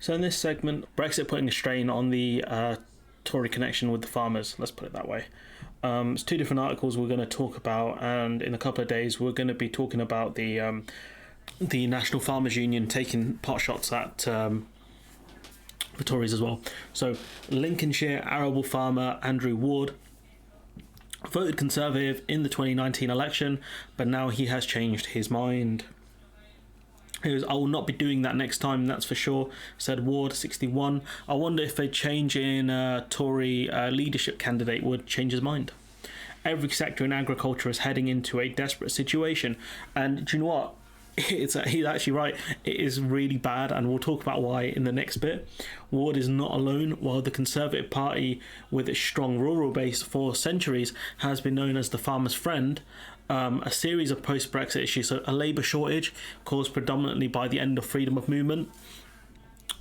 So in this segment, Brexit putting a strain on the Tory connection with the farmers, let's put it that way. It's two different articles we're going to talk about, and in a couple of days we're going to be talking about the National Farmers Union taking pot shots at the Tories as well. So Lincolnshire arable farmer Andrew Ward voted Conservative in the 2019 election, but now he has changed his mind. He goes, "I will not be doing that next time, that's for sure," said Ward, 61. "I wonder if a change in Tory leadership candidate would change his mind. Every sector in agriculture is heading into a desperate situation." And do you know what? He's actually right. It is really bad, and we'll talk about why in the next bit. Ward is not alone. While the Conservative Party, with its strong rural base for centuries, has been known as the farmer's friend, a series of post-Brexit issues, so a labour shortage caused predominantly by the end of freedom of movement,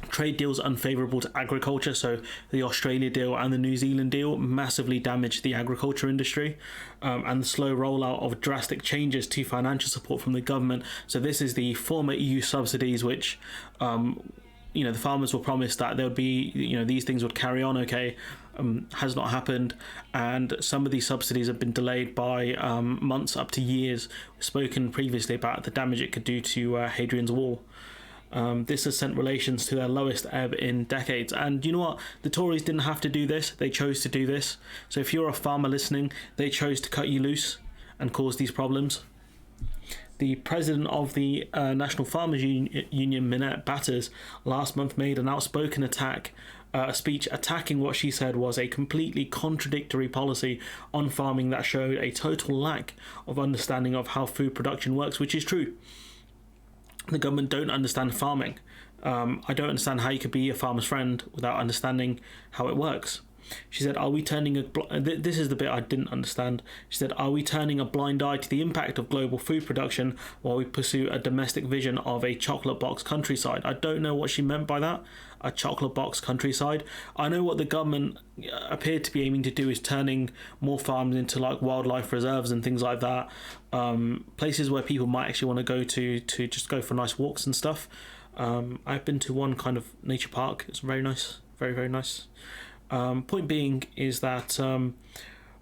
trade deals unfavourable to agriculture, so the Australia deal and the New Zealand deal massively damaged the agriculture industry, and the slow rollout of drastic changes to financial support from the government. So this is the former EU subsidies, which the farmers were promised that there would be, these things would carry on okay. Has not happened, and some of these subsidies have been delayed by months up to years. We've spoken previously about the damage it could do to Hadrian's Wall. This has sent relations to their lowest ebb in decades. And you know what? The Tories didn't have to do this. They chose to do this. So if you're a farmer listening, they chose to cut you loose and cause these problems. The president of the National Farmers Union, Minette Batters, last month made an outspoken speech attacking what she said was a completely contradictory policy on farming that showed a total lack of understanding of how food production works, which is true. The government don't understand farming. I don't understand how you could be a farmer's friend without understanding how it works. She said, this is the bit I didn't understand. She said, "Are we turning a blind eye to the impact of global food production while we pursue a domestic vision of a chocolate box countryside?" I don't know what she meant by that, a chocolate box countryside. I know what the government appeared to be aiming to do is turning more farms into like wildlife reserves and things like that. Places where people might actually want to go to just go for nice walks and stuff. I've been to one kind of nature park. It's very nice, very, very nice. Point being is that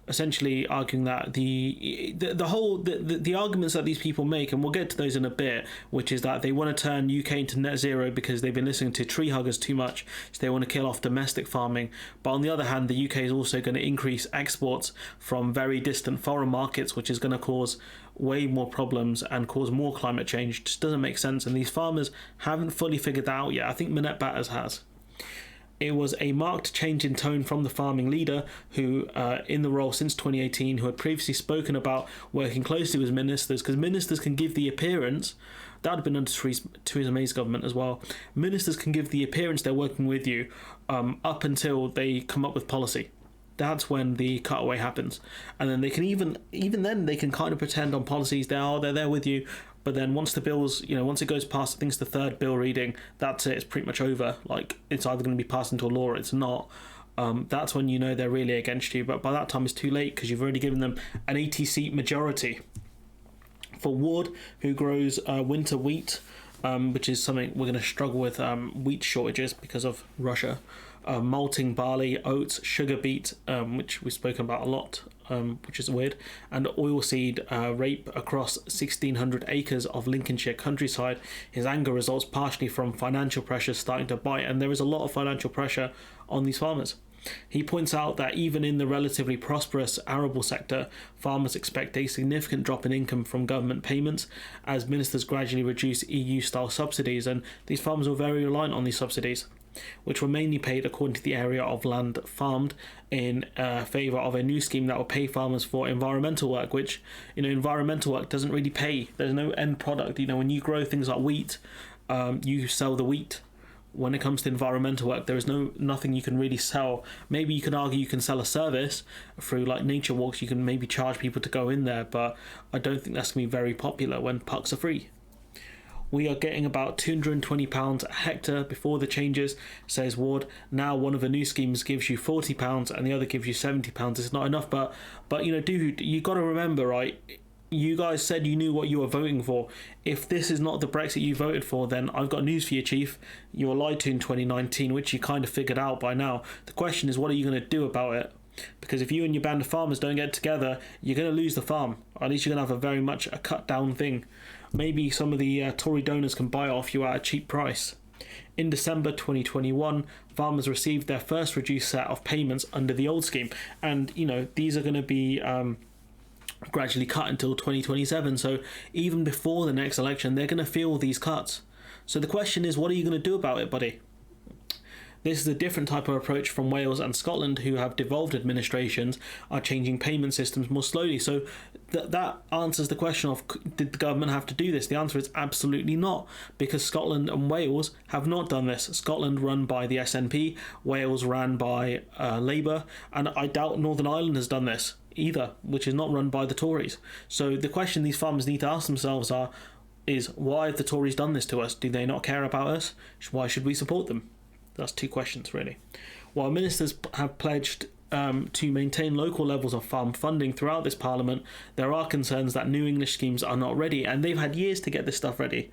essentially arguing that the arguments that these people make, and we'll get to those in a bit, which is that they want to turn UK into net zero because they've been listening to tree huggers too much, so they want to kill off domestic farming. But on the other hand, the UK is also going to increase exports from very distant foreign markets, which is going to cause way more problems and cause more climate change. It just doesn't make sense, and these farmers haven't fully figured that out yet. I think Minette Batters has. It was a marked change in tone from the farming leader who, in the role since 2018, who had previously spoken about working closely with ministers, because ministers can give the appearance, that would have been under Theresa May's government as well, ministers can give the appearance they're working with you up until they come up with policy. That's when the cutaway happens. And then they can even then they can kind of pretend on policies they're there with you. But then once the bills, once it goes past, I think it's the third bill reading, that's it, it's pretty much over. Like, it's either going to be passed into a law or it's not. That's when they're really against you. But by that time, it's too late because you've already given them an 80-seat majority. For Ward, who grows winter wheat, which is something we're going to struggle with, wheat shortages because of Russia, malting barley, oats, sugar beet, which we've spoken about a lot, which is weird, and oilseed rape across 1,600 acres of Lincolnshire countryside. His anger results partially from financial pressures starting to bite, and there is a lot of financial pressure on these farmers. He points out that even in the relatively prosperous arable sector, farmers expect a significant drop in income from government payments as ministers gradually reduce EU-style subsidies, and these farmers were very reliant on these subsidies, which were mainly paid according to the area of land farmed, in favour of a new scheme that will pay farmers for environmental work, which, environmental work doesn't really pay. There's no end product. When you grow things like wheat, you sell the wheat. When it comes to environmental work, there is nothing you can really sell. Maybe you can argue you can sell a service through like nature walks. You can maybe charge people to go in there, but I don't think that's going to be very popular when pucks are free. We are getting about £220 a hectare before the changes, says Ward. Now one of the new schemes gives you £40 and the other gives you £70. It's not enough, but dude, you got to remember, right? You guys said you knew what you were voting for. If this is not the Brexit you voted for, then I've got news for you, Chief. You were lied to in 2019, which you kind of figured out by now. The question is, what are you going to do about it? Because if you and your band of farmers don't get together, you're going to lose the farm. Or at least you're going to have a very much a cut down thing. Maybe some of the Tory donors can buy off you at a cheap price. In December 2021, farmers received their first reduced set of payments under the old scheme. And, these are going to be gradually cut until 2027. So even before the next election, they're going to feel these cuts. So the question is, what are you going to do about it, buddy? This is a different type of approach from Wales and Scotland, who have devolved administrations, are changing payment systems more slowly. So that answers the question of, did the government have to do this? The answer is absolutely not, because Scotland and Wales have not done this. Scotland run by the SNP, Wales ran by Labour, and I doubt Northern Ireland has done this either, which is not run by the Tories. So the question these farmers need to ask themselves is why have the Tories done this to us? Do they not care about us? Why should we support them? That's two questions, really. While ministers have pledged to maintain local levels of farm funding throughout this parliament, there are concerns that new English schemes are not ready, and they've had years to get this stuff ready.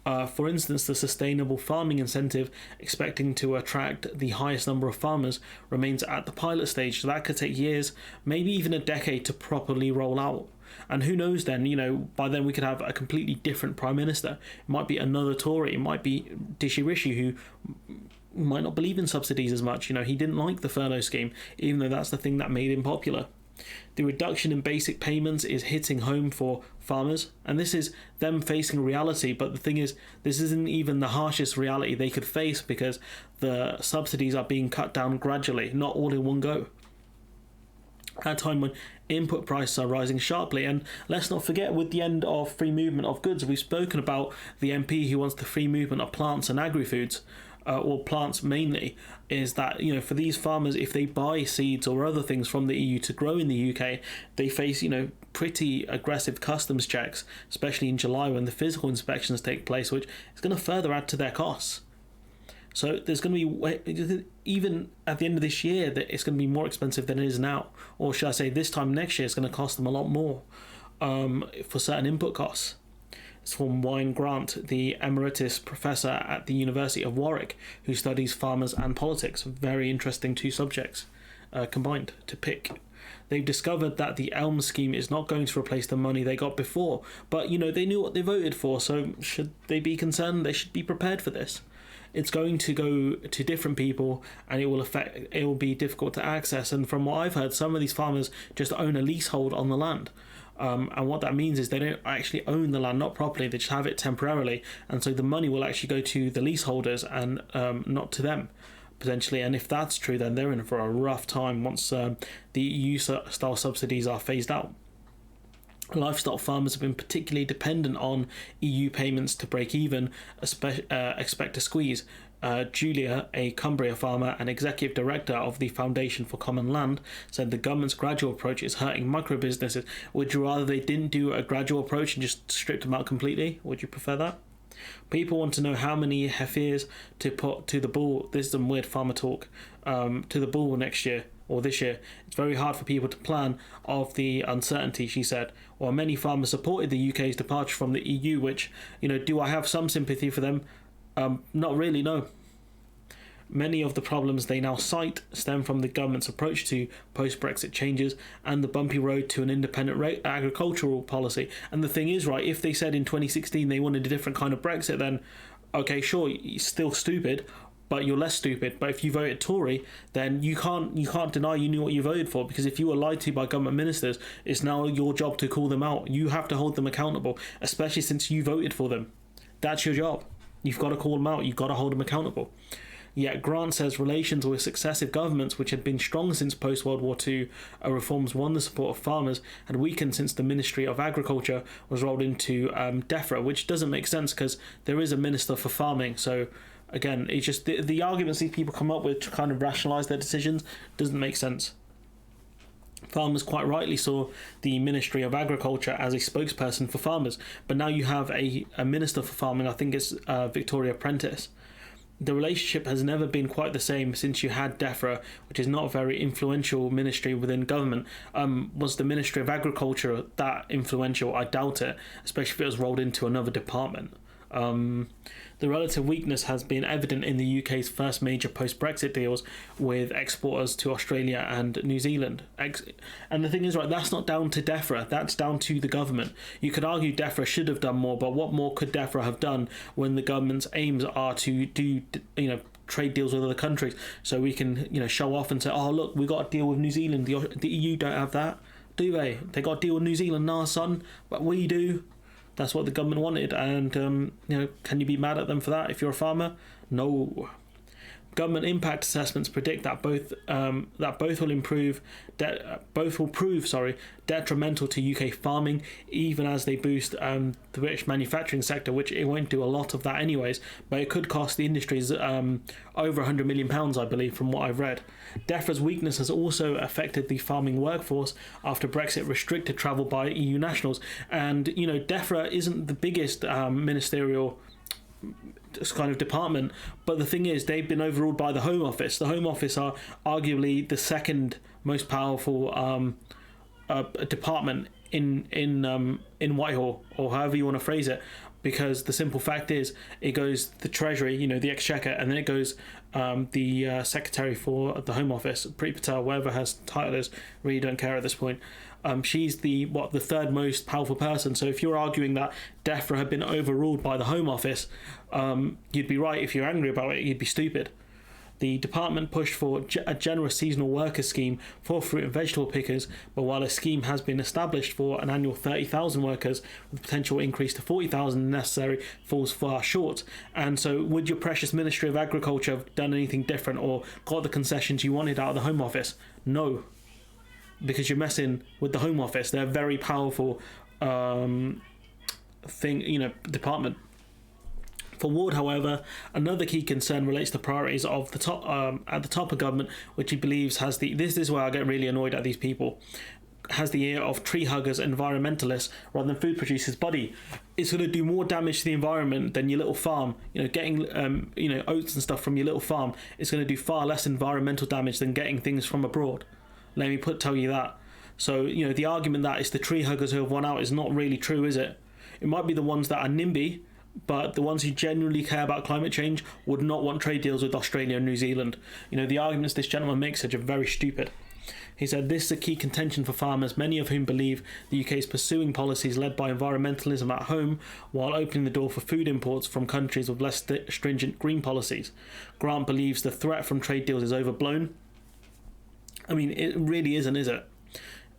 For instance, the sustainable farming incentive, expecting to attract the highest number of farmers, remains at the pilot stage. So that could take years, maybe even a decade to properly roll out. And who knows then, by then we could have a completely different Prime Minister. It might be another Tory. It might be Rishi Rishi, who might not believe in subsidies as much. He didn't like the furlough scheme, even though that's the thing that made him popular. The reduction in basic payments is hitting home for farmers, and this is them facing reality. But the thing is, this isn't even the harshest reality they could face, because the subsidies are being cut down gradually, not all in one go. At a time when input prices are rising sharply, and let's not forget, with the end of free movement of goods, we've spoken about the MP who wants the free movement of plants and agri-foods, or plants mainly, is that for these farmers, if they buy seeds or other things from the EU to grow in the UK, they face pretty aggressive customs checks, especially in July when the physical inspections take place, which is going to further add to their costs. So there's going to be, even at the end of this year, that it's going to be more expensive than it is now, or should I say this time next year it's going to cost them a lot more for certain input costs. It's from Wayne Grant, the emeritus professor at the University of Warwick, who studies farmers and politics. Very interesting two subjects combined to pick. They've discovered that the Elm scheme is not going to replace the money they got before, but they knew what they voted for, so should they be concerned? They should be prepared for this. It's going to go to different people, and it will be difficult to access. And from what I've heard, some of these farmers just own a leasehold on the land. And what that means is they don't actually own the land, not properly, they just have it temporarily, and so the money will actually go to the leaseholders and not to them, potentially. And if that's true, then they're in for a rough time once the EU-style subsidies are phased out. Livestock farmers have been particularly dependent on EU payments to break even, expect a squeeze. Julia, a Cumbria farmer and executive director of the Foundation for Common Land, said the government's gradual approach is hurting micro businesses. Would you rather they didn't do a gradual approach and just stripped them out completely? Would you prefer that? People want to know how many heifers to put to the bull. This is some weird farmer talk. To the bull next year or this year. It's very hard for people to plan of the uncertainty, she said. While many farmers supported the UK's departure from the EU, which, do I have some sympathy for them? Not really, no. Many of the problems they now cite stem from the government's approach to post-Brexit changes and the bumpy road to an independent agricultural policy. And the thing is, right, if they said in 2016 they wanted a different kind of Brexit, then, okay, sure, you're still stupid, but you're less stupid. But if you voted Tory, then you can't deny you knew what you voted for, because if you were lied to by government ministers, it's now your job to call them out. You have to hold them accountable, especially since you voted for them. That's your job. You've got to call them out. You've got to hold them accountable. Yet Grant says relations with successive governments, which had been strong since post-World War II reforms won the support of farmers, had weakened since the Ministry of Agriculture was rolled into DEFRA, which doesn't make sense because there is a Minister for Farming. So again, it's just the arguments these people come up with to kind of rationalise their decisions doesn't make sense. Farmers quite rightly saw the Ministry of Agriculture as a spokesperson for farmers, but now you have a Minister for Farming. I think it's Victoria Prentice. the relationship has never been quite the same since you had DEFRA, which is not a very influential ministry within government. Was the Ministry of Agriculture that influential? I doubt it, especially if it was rolled into another department. The relative weakness has been evident in the UK's first major post-Brexit deals with exporters to Australia and New Zealand. And the thing is, right, that's not down to DEFRA, that's down to the government. You could argue DEFRA should have done more, but what more could DEFRA have done when the government's aims are to do, trade deals with other countries, so we can, show off and say, oh, look, we got a deal with New Zealand. The EU don't have that, do they? They got a deal with New Zealand, nah, son, but we do. That's what the government wanted, and can you be mad at them for that if you're a farmer? No. Government impact assessments predict that both will prove detrimental to UK farming, even as they boost the British manufacturing sector, which it won't do a lot of that anyways, but it could cost the industries over £100 million, I believe, from what I've read. DEFRA's weakness has also affected the farming workforce after Brexit restricted travel by EU nationals, and DEFRA isn't the biggest ministerial kind of department, but the thing is, they've been overruled by the Home Office. The Home Office are arguably the second most powerful department in Whitehall, or however you want to phrase it, because the simple fact is, it goes the Treasury, the Exchequer, and then it goes the Secretary for the Home Office, Priti Patel, whatever her title is, really don't care at this point. She's the third most powerful person. So if you're arguing that DEFRA had been overruled by the Home Office, you'd be right. If you're angry about it, you'd be stupid. The department pushed for a generous seasonal worker scheme for fruit and vegetable pickers, but while a scheme has been established for an annual 30,000 workers, with potential increase to 40,000 necessary, falls far short. And so would your precious Ministry of Agriculture have done anything different or got the concessions you wanted out of the Home Office? No. Because you're messing with the Home Office. They're a very powerful department. For Ward, however, another key concern relates to priorities of the top at the top of government, which he believes has this is where I get really annoyed at these people, has the ear of tree huggers and environmentalists rather than food producers. Buddy, it's going to do more damage to the environment than your little farm. Getting oats and stuff from your little farm is going to do far less environmental damage than getting things from abroad. Let me tell you that. So, the argument that it's the tree huggers who have won out is not really true, is it? It might be the ones that are NIMBY, but the ones who genuinely care about climate change would not want trade deals with Australia and New Zealand. The arguments this gentleman makes are very stupid. He said this is a key contention for farmers, many of whom believe the UK is pursuing policies led by environmentalism at home while opening the door for food imports from countries with less stringent green policies. Grant believes the threat from trade deals is overblown. I mean, it really isn't, is it?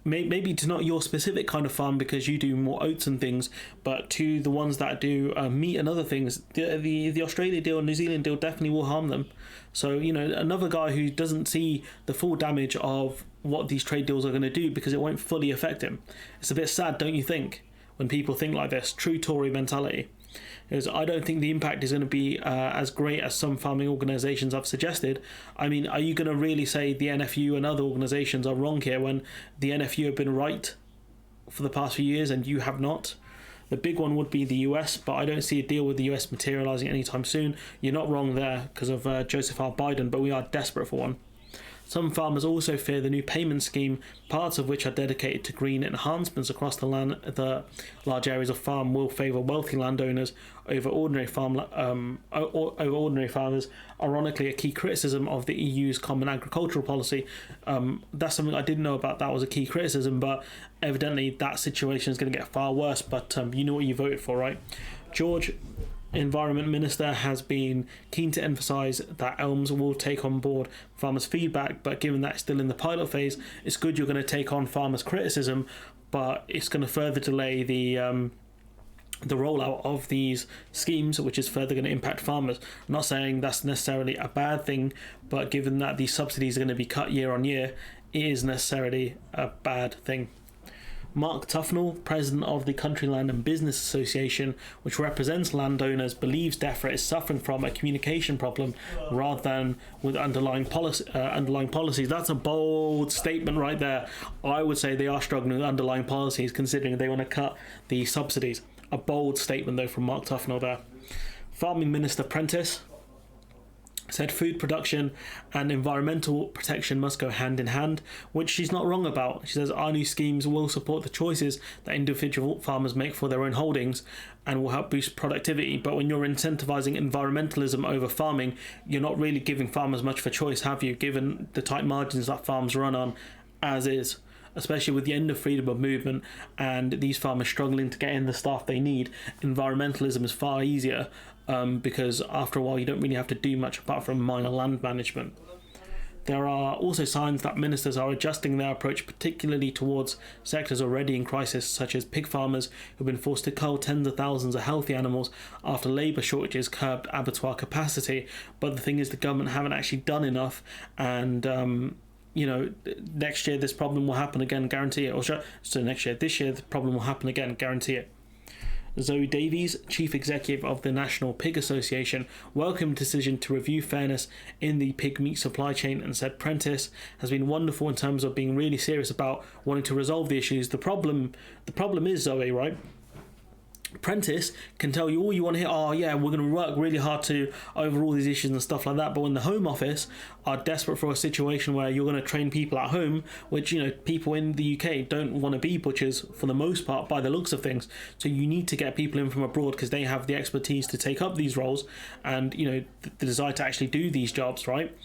Maybe to not your specific kind of farm because you do more oats and things, but to the ones that do meat and other things, the Australia deal and New Zealand deal definitely will harm them. So, another guy who doesn't see the full damage of what these trade deals are going to do because it won't fully affect him. It's a bit sad, don't you think, when people think like this? True Tory mentality. Because I don't think the impact is going to be as great as some farming organisations have suggested. I mean, are you going to really say the NFU and other organisations are wrong here when the NFU have been right for the past few years and you have not? The big one would be the US, but I don't see a deal with the US materialising anytime soon. You're not wrong there because of Joseph R. Biden, but we are desperate for one. Some farmers also fear the new payment scheme, parts of which are dedicated to green enhancements across the large areas of farm, will favour wealthy landowners over ordinary farmers. Ironically, a key criticism of the EU's common agricultural policy. That's something I didn't know about. That was a key criticism, but evidently that situation is going to get far worse. But you know what you voted for, right? George, Environment Minister, has been keen to emphasise that Elms will take on board farmers' feedback, but given that it's still in the pilot phase, it's good you're going to take on farmers' criticism, but it's going to further delay the rollout of these schemes, which is further going to impact farmers. I'm not saying that's necessarily a bad thing, but given that these subsidies are going to be cut year on year, it is necessarily a bad thing. Mark Tufnell, president of the Country Land and Business Association, which represents landowners, believes DEFRA is suffering from a communication problem rather than with underlying policies. That's a bold statement right there. I would say they are struggling with underlying policies, considering they want to cut the subsidies. A bold statement, though, from Mark Tufnell there. Farming Minister Prentice. said food production and environmental protection must go hand in hand, which she's not wrong about. She says our new schemes will support the choices that individual farmers make for their own holdings and will help boost productivity. But when you're incentivizing environmentalism over farming, you're not really giving farmers much of a choice, have you, given the tight margins that farms run on as is? Especially with the end of freedom of movement and these farmers struggling to get in the staff they need, environmentalism is far easier, because after a while you don't really have to do much apart from minor land management. There are also signs that ministers are adjusting their approach, particularly towards sectors already in crisis, such as pig farmers who've been forced to cull tens of thousands of healthy animals after labour shortages curbed abattoir capacity. But the thing is, the government haven't actually done enough, and next year this problem will happen again, guarantee it. This year the problem will happen again, guarantee it. Zoe Davies, Chief Executive of the National Pig Association, welcomed the decision to review fairness in the pig meat supply chain and said Prentice has been wonderful in terms of being really serious about wanting to resolve the issues. The problem is, Zoe, right? Prentice can tell you all you want to hear, oh yeah, we're going to work really hard to over all these issues and stuff like that, but when the Home Office are desperate for a situation where you're going to train people at home, which, people in the UK don't want to be butchers for the most part by the looks of things, so you need to get people in from abroad because they have the expertise to take up these roles and, the desire to actually do these jobs, right?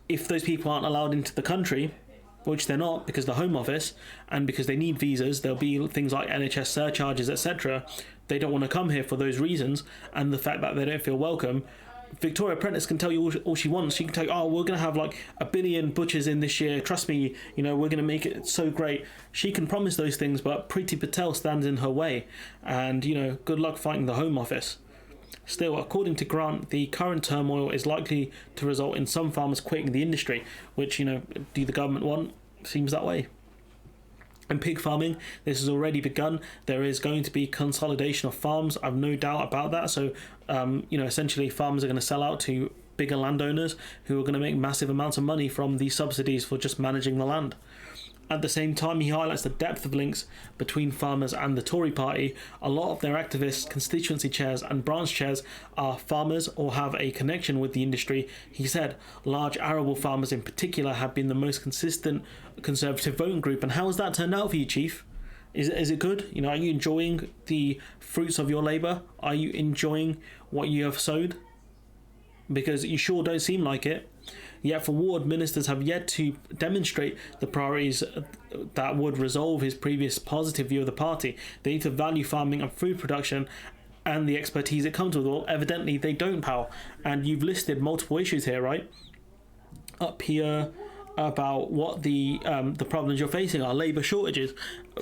If those people aren't allowed into the country, which they're not because the Home Office and because they need visas, there'll be things like NHS surcharges, etc. They don't want to come here for those reasons, and the fact that they don't feel welcome. Victoria Prentice can tell you all she wants. She can tell you, oh, we're going to have like 1 billion butchers in this year. Trust me, we're going to make it so great. She can promise those things, but Priti Patel stands in her way. And, good luck fighting the Home Office. Still, according to Grant, the current turmoil is likely to result in some farmers quitting the industry, which, do the government want? Seems that way. In pig farming, this has already begun. There is going to be consolidation of farms. I've no doubt about that. So, essentially farmers are going to sell out to bigger landowners who are going to make massive amounts of money from these subsidies for just managing the land. At the same time, he highlights the depth of links between farmers and the Tory Party. A lot of their activists, constituency chairs and branch chairs are farmers or have a connection with the industry. He said large arable farmers in particular have been the most consistent Conservative voting group. And how has that turned out for you, Chief? Is it good? Are you enjoying the fruits of your labour? Are you enjoying what you have sowed? Because you sure don't seem like it. Yet for Ward, ministers have yet to demonstrate the priorities that would resolve his previous positive view of the party. They need to value farming and food production and the expertise it comes with. Well, evidently they don't, pal. And you've listed multiple issues here, right? Up here about what the problems you're facing are. Labour shortages.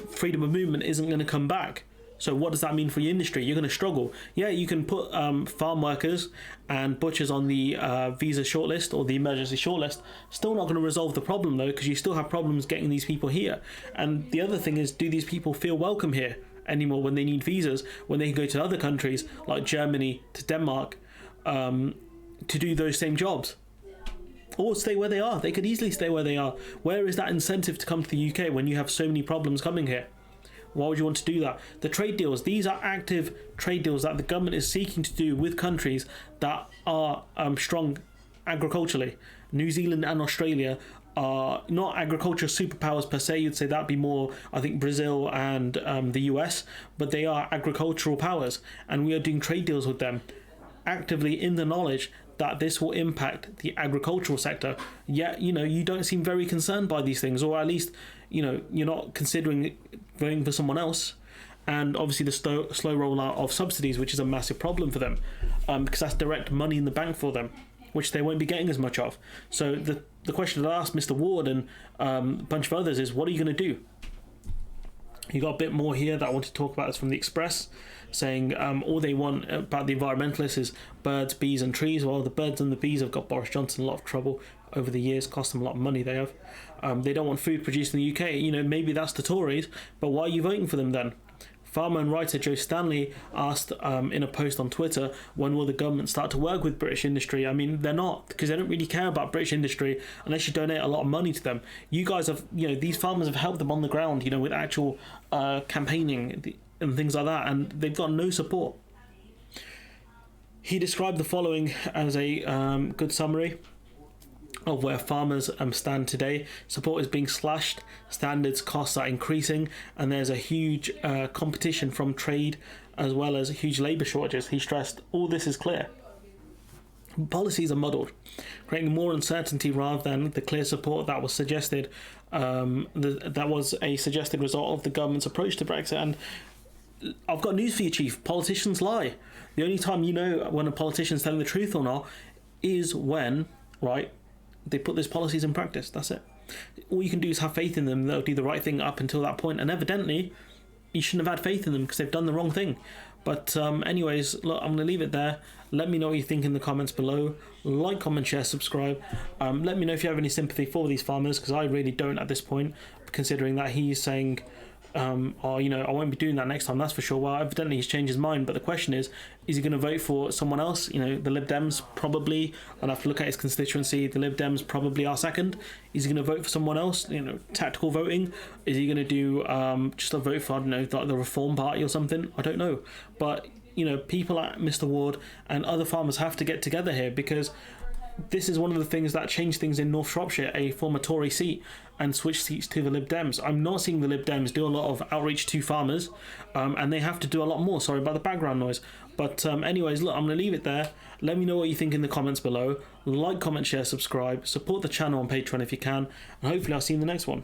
Freedom of movement isn't going to come back. So what does that mean for your industry? You're going to struggle. Yeah, you can put farm workers and butchers on the visa shortlist or the emergency shortlist. Still not going to resolve the problem though, because you still have problems getting these people here. And the other thing is, do these people feel welcome here anymore when they need visas, when they can go to other countries like Germany, to Denmark, to do those same jobs? Or stay where they are. They could easily stay where they are. Where is that incentive to come to the UK when you have so many problems coming here? Why would you want to do that? The trade deals, these are active trade deals that the government is seeking to do with countries that are strong agriculturally. New Zealand and Australia are not agricultural superpowers per se. You'd say that'd be more, I think, Brazil and the US, but they are agricultural powers, and we are doing trade deals with them actively in the knowledge that this will impact the agricultural sector. Yet, you don't seem very concerned by these things, or at least, you're not considering voting for someone else. And obviously the slow rollout of subsidies, which is a massive problem for them, because that's direct money in the bank for them, which they won't be getting as much of. So the question that I asked Mr. Ward and a bunch of others is, what are you going to do? You got a bit more here that I want to talk about. It's from the Express, saying all they want about the environmentalists is birds, bees and trees. Well, the birds and the bees have got Boris Johnson a lot of trouble over the years, cost them a lot of money. They have. They don't want food produced in the UK. Maybe that's the Tories, but why are you voting for them then? Farmer and writer Joe Stanley asked in a post on Twitter, when will the government start to work with British industry? I mean, they're not, because they don't really care about British industry unless you donate a lot of money to them. You guys have, these farmers have helped them on the ground, with actual campaigning and things like that, and they've got no support. He described the following as a good summary of where farmers stand today. Support is being slashed, standards costs are increasing, and there's a huge competition from trade as well as huge labour shortages. He stressed all this is clear. Policies are muddled, creating more uncertainty rather than the clear support that was suggested. That was a suggested result of the government's approach to Brexit. And I've got news for you, Chief. Politicians lie. The only time you know when a politician's telling the truth or not is when, right, they put these policies in practice. That's it. All you can do is have faith in them. They'll do the right thing up until that point. And evidently, you shouldn't have had faith in them because they've done the wrong thing. But anyways, look, I'm going to leave it there. Let me know what you think in the comments below. Like, comment, share, subscribe. Let me know if you have any sympathy for these farmers, because I really don't at this point, considering that he's saying, oh, you know, I won't be doing that next time, that's for sure. Well, evidently he's changed his mind, but the question is he going to vote for someone else? You know, the Lib Dems probably. I'll have to look at his constituency. The Lib Dems probably are second. Is he going to vote for someone else? You know, tactical voting? Is he going to do just a vote for, I don't know, like the Reform Party or something? I don't know. But, you know, people like Mr. Ward and other farmers have to get together here, because this is one of the things that changed things in North Shropshire, a former Tory seat, and switched seats to the Lib Dems. I'm not seeing the Lib Dems do a lot of outreach to farmers, and they have to do a lot more. Sorry about the background noise. But anyways, look, I'm going to leave it there. Let me know what you think in the comments below. Like, comment, share, subscribe. Support the channel on Patreon if you can. And hopefully I'll see you in the next one.